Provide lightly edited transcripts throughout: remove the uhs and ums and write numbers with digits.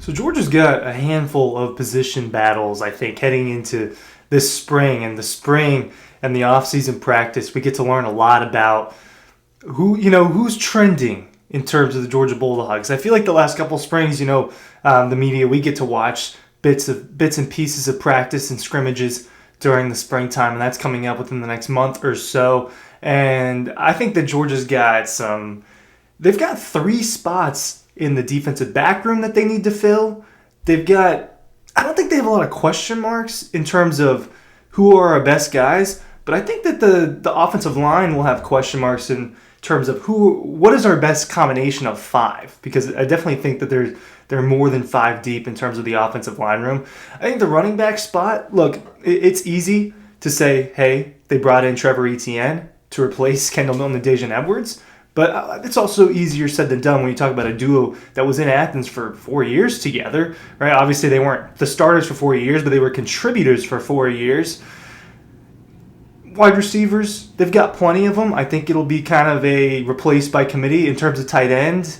So Georgia's got a handful of position battles, I think, heading into this spring. And the spring and the offseason practice, we get to learn a lot about who's trending in terms of the Georgia Bulldogs. I feel like the last couple springs, the media, we get to watch bits and pieces of practice and scrimmages during the springtime, and that's coming up within the next month or so. And I think that Georgia's got they've got 3 spots in the defensive back room that they need to fill. I don't think they have a lot of question marks in terms of who are our best guys, but I think that the offensive line will have question marks in terms of what is our best combination of 5, because I definitely think that they're more than 5 deep in terms of the offensive line room. I think the running back spot, look, it's easy to say, hey, they brought in Trevor Etienne to replace Kendall Milton and Dejan Edwards, but it's also easier said than done when you talk about a duo that was in Athens for 4 years together, right? Obviously, they weren't the starters for 4 years, but they were contributors for 4 years. Wide receivers, they've got plenty of them. I think it'll be kind of a replace by committee in terms of tight end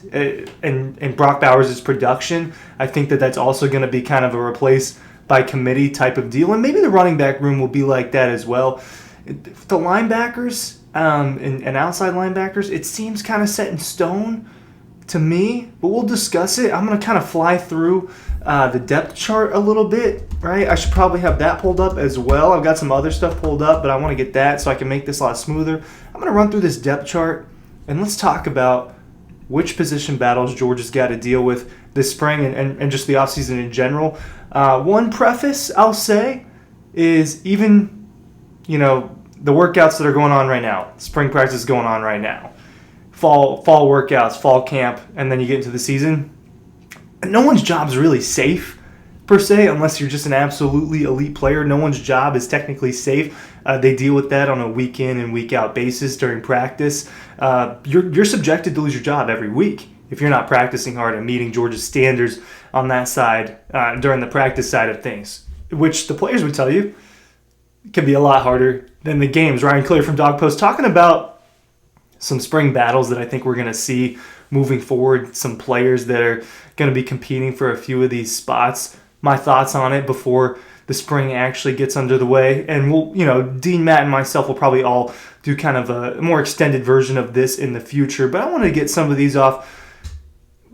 and Brock Bowers' production. I think that's also going to be kind of a replace by committee type of deal. And maybe the running back room will be like that as well. The linebackers and outside linebackers, it seems kind of set in stone to me, but we'll discuss it. I'm going to kind of fly through the depth chart a little bit, right? I should probably have that pulled up as well. I've got some other stuff pulled up, but I want to get that so I can make this a lot smoother. I'm going to run through this depth chart, and let's talk about which position battles Georgia's got to deal with this spring and just the offseason in general. One preface I'll say is even, the workouts that are going on right now, spring practice is going on right now, fall workouts, fall camp, and then you get into the season. No one's job is really safe, per se, unless you're just an absolutely elite player. No one's job is technically safe. They deal with that on a week in and week out basis during practice. You're subjected to lose your job every week if you're not practicing hard and meeting Georgia's standards on that side during the practice side of things, which the players would tell you can be a lot harder than the games. Ryan Clear from Dawg Post talking about some spring battles that I think we're going to see moving forward, some players that are going to be competing for a few of these spots. My thoughts on it before the spring actually gets under the way. And Dean, Matt, and myself will probably all do kind of a more extended version of this in the future. But I want to get some of these off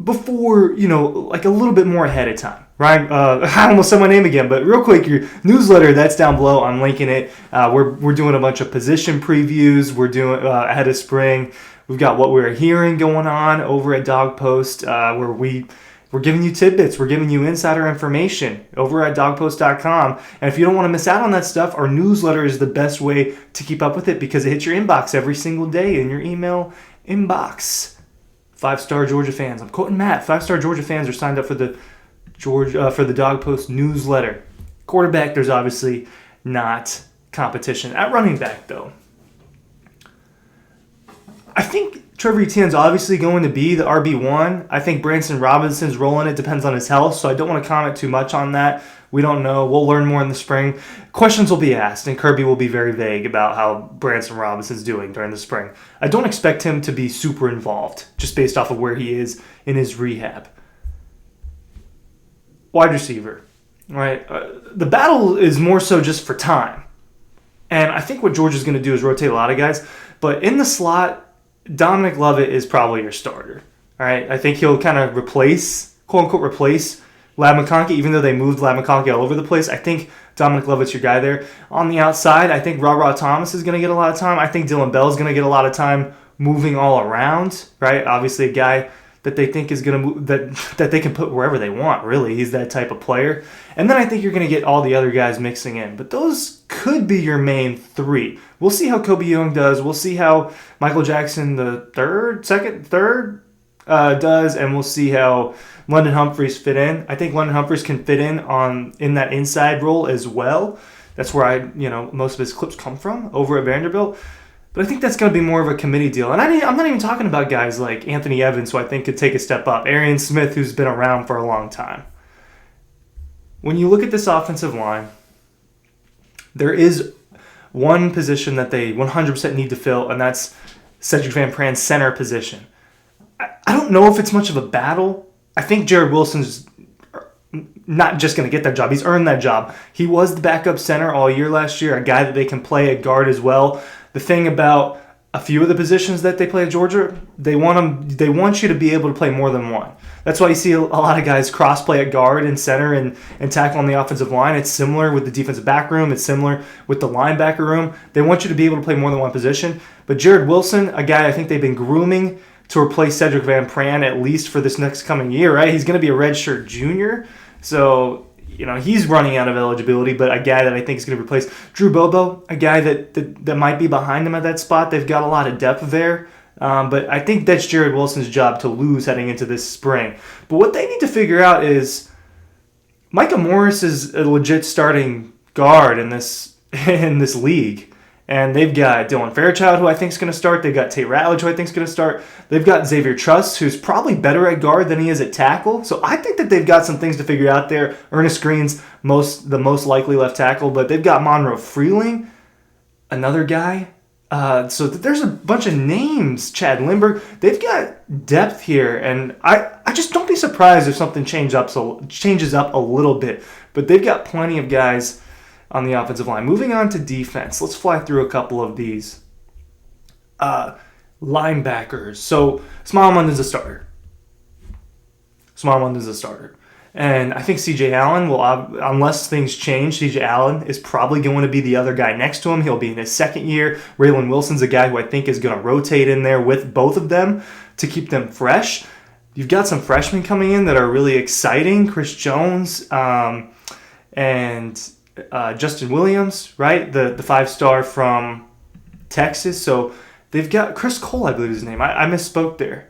before, like a little bit more ahead of time. Ryan, I almost said my name again, but real quick, your newsletter, that's down below. I'm linking it. We're doing a bunch of position previews. We're doing ahead of spring. We've got what we're hearing going on over at Dawg Post, where we're giving you tidbits. We're giving you insider information over at dawgpost.com. And if you don't want to miss out on that stuff, our newsletter is the best way to keep up with it because it hits your inbox every single day in your email inbox. 5-star Georgia fans. I'm quoting Matt. 5-star Georgia fans are signed up for the Dawg Post newsletter. Quarterback, there's obviously not competition. At running back, though, I think Trevor Etienne's obviously going to be the RB1. I think Branson Robinson's role in it depends on his health, so I don't want to comment too much on that. We don't know. We'll learn more in the spring. Questions will be asked, and Kirby will be very vague about how Branson Robinson's doing during the spring. I don't expect him to be super involved, just based off of where he is in his rehab. Wide receiver, right? The battle is more so just for time. And I think what Georgia's going to do is rotate a lot of guys. But in the slot, Dominic Lovett is probably your starter. All right, I think he'll kind of quote-unquote replace Lab McConkey, even though they moved Lab McConkey all over the place. I think Dominic Lovett's your guy there. On the outside, I think Ra Thomas is going to get a lot of time. I think Dylan Bell's going to get a lot of time moving all around, right? Obviously a guy that they think is going to move, that they can put wherever they want, really. He's that type of player. And then I think you're going to get all the other guys mixing in. But those could be your main 3. We'll see how Kobe Young does. We'll see how Michael Jackson the third does, and we'll see how London Humphreys fit in. I think London Humphreys can fit in that inside role as well. That's where most of his clips come from over at Vanderbilt. But I think that's going to be more of a committee deal. And I'm not even talking about guys like Anthony Evans, who I think could take a step up. Arian Smith, who's been around for a long time. When you look at this offensive line, there is one position that they 100% need to fill, and that's Cedric Van Pran's center position. I don't know if it's much of a battle. I think Jared Wilson's not just going to get that job. He's earned that job. He was the backup center all year last year, a guy that they can play at guard as well. The thing about a few of the positions that they play at Georgia, they want you to be able to play more than one. That's why you see a lot of guys cross-play at guard and center and tackle on the offensive line. It's similar with the defensive back room. It's similar with the linebacker room. They want you to be able to play more than one position. But Jared Wilson, a guy I think they've been grooming to replace Cedric Van Pran at least for this next coming year, right? He's going to be a redshirt junior. So, he's running out of eligibility, but a guy that I think is going to replace Drew Bobo, a guy that might be behind him at that spot. They've got a lot of depth there. But I think that's Jared Wilson's job to lose heading into this spring. But what they need to figure out is Micah Morris is a legit starting guard in this league. And they've got Dylan Fairchild, who I think is going to start. They've got Tate Ratledge, who I think is going to start. They've got Xavier Truss, who's probably better at guard than he is at tackle. So I think that they've got some things to figure out there. Ernest Green's the most likely left tackle, but they've got Monroe Freeling, another guy. So there's a bunch of names. Chad Lindbergh. They've got depth here, and I just don't be surprised if something changes up a little bit. But they've got plenty of guys on the offensive line. Moving on to defense. Let's fly through a couple of these. Linebackers. So Smile London's a starter. And I think C.J. Allen will, unless things change, C.J. Allen is probably going to be the other guy next to him. He'll be in his second year. Raylan Wilson's a guy who I think is going to rotate in there with both of them to keep them fresh. You've got some freshmen coming in that are really exciting. Chris Jones and Justin Williams, right? The 5-star from Texas. So they've got Chris Cole, I believe is his name. I misspoke there.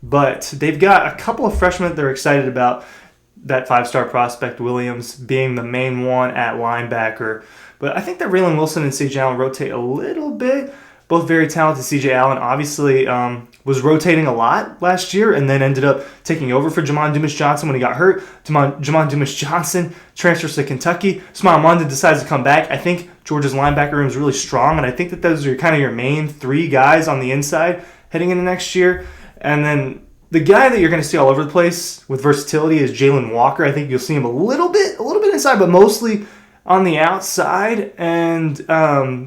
But they've got a couple of freshmen that they're excited about. That 5-star prospect, Williams, being the main one at linebacker. But I think that Raylan Wilson and C.J. Allen rotate a little bit. Both very talented. C.J. Allen obviously was rotating a lot last year and then ended up taking over for Jamon Dumas-Johnson when he got hurt. Jamon Dumas-Johnson transfers to Kentucky. Smile London decides to come back. I think Georgia's linebacker room is really strong, and I think that those are kind of your main three guys on the inside heading into next year. And then the guy that you're going to see all over the place with versatility is Jalen Walker. I think you'll see him a little bit inside, but mostly on the outside. And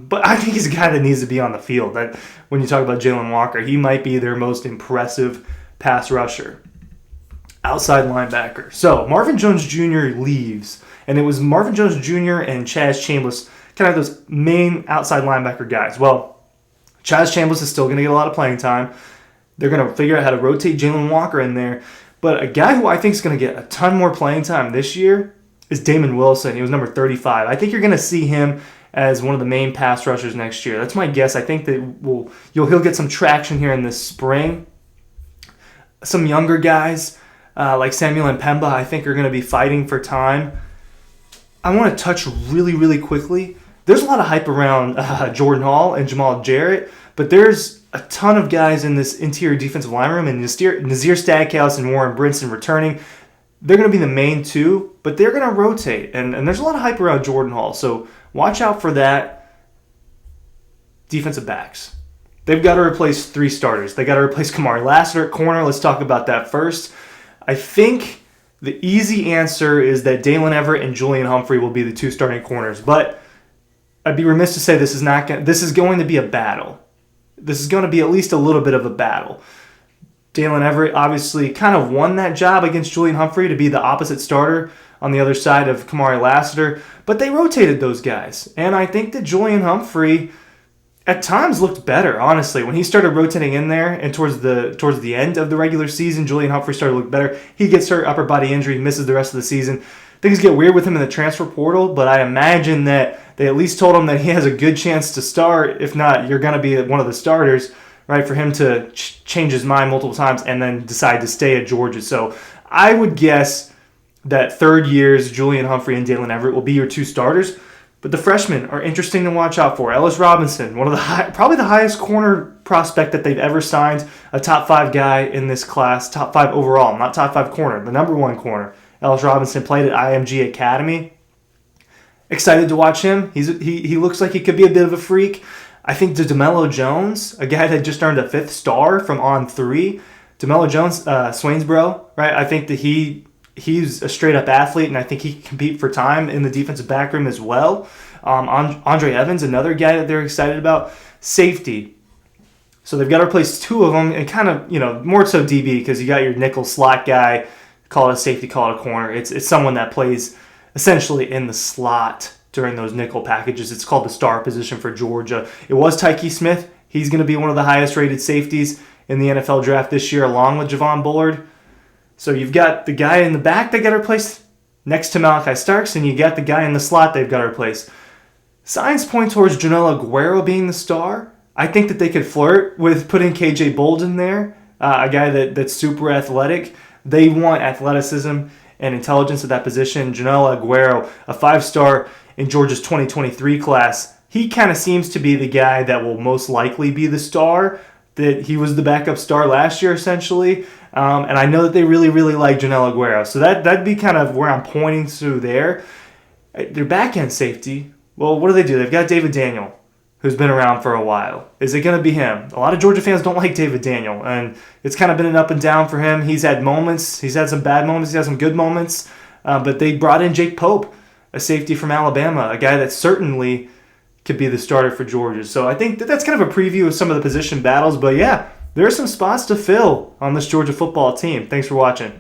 but I think he's a guy that needs to be on the field. That when you talk about Jalen Walker, he might be their most impressive pass rusher. Outside linebacker. So Marvin Jones Jr. leaves, and it was Marvin Jones Jr. and Chaz Chambliss, kind of those main outside linebacker guys. Well, Chaz Chambliss is still going to get a lot of playing time. They're going to figure out how to rotate Jalen Walker in there. But a guy who I think is going to get a ton more playing time this year is Damon Wilson. He was number 35. I think you're going to see him as one of the main pass rushers next year. That's my guess. I think that he'll get some traction here in this spring. Some younger guys like Samuel Mpemba, I think, are going to be fighting for time. I want to touch really, really quickly. There's a lot of hype around Jordan Hall and Jamal Jarrett, but there's a ton of guys in this interior defensive line room, and Nazir Stackhouse and Warren Brinson returning. They're going to be the main two, but they're going to rotate, and there's a lot of hype around Jordan Hall, so watch out for that. Defensive backs. They've got to replace 3 starters. They got to replace Kamari Lassiter at corner. Let's talk about that first. I think the easy answer is that Dalen Everett and Julian Humphrey will be the 2 starting corners, but I'd be remiss to say this is going to be a battle. This is going to be at least a little bit of a battle. Dalen Everett obviously kind of won that job against Julian Humphrey to be the opposite starter on the other side of Kamari Lassiter, but they rotated those guys. And I think that Julian Humphrey at times looked better, honestly. When he started rotating in there and towards the end of the regular season, Julian Humphrey started to look better. He gets hurt, upper body injury, misses the rest of the season. Things get weird with him in the transfer portal, but I imagine that they at least told him that he has a good chance to start. If not, you're going to be one of the starters, right, for him to change his mind multiple times and then decide to stay at Georgia. So I would guess that third years, Julian Humphrey and Dalen Everett will be your 2 starters. But the freshmen are interesting to watch out for. Ellis Robinson, one of probably the highest corner prospect that they've ever signed, a top 5 guy in this class, top 5 overall, not top 5 corner, the number 1 corner. Ellis Robinson played at IMG Academy. Excited to watch him. He looks like he could be a bit of a freak. I think DeMello Jones, a guy that just earned a 5th star from On3. DeMello Jones, Swainsboro, right? I think that he he's a straight-up athlete, and I think he can compete for time in the defensive back room as well. Andre Evans, another guy that they're excited about. Safety. So they've got to replace two of them, and kind of, more so DB, because you got your nickel slot guy, call it a safety, call it a corner. It's someone that plays essentially in the slot during those nickel packages. It's called the star position for Georgia. It was Tyke Smith. He's going to be one of the highest-rated safeties in the NFL draft this year, along with Javon Bullard. So you've got the guy in the back they got to replace next to Malachi Starks, and you got the guy in the slot they've got to replace. Signs point towards Janelle Aguero being the star. I think that they could flirt with putting KJ Bolden there, a guy that's super athletic. They want athleticism and intelligence at that position. Janelle Aguero, a 5-star in Georgia's 2023 class, he kind of seems to be the guy that will most likely be the star. That he was the backup star last year, essentially. And I know that they really, really like Janelle Aguero. So that'd be kind of where I'm pointing to there. Their back-end safety, well, what do? They've got David Daniel, who's been around for a while. Is it going to be him? A lot of Georgia fans don't like David Daniel, and it's kind of been an up and down for him. He's had moments. He's had some bad moments. He's had some good moments. But they brought in Jake Pope, a safety from Alabama, a guy that certainly could be the starter for Georgia. So I think that's kind of a preview of some of the position battles. But yeah, there are some spots to fill on this Georgia football team. Thanks for watching.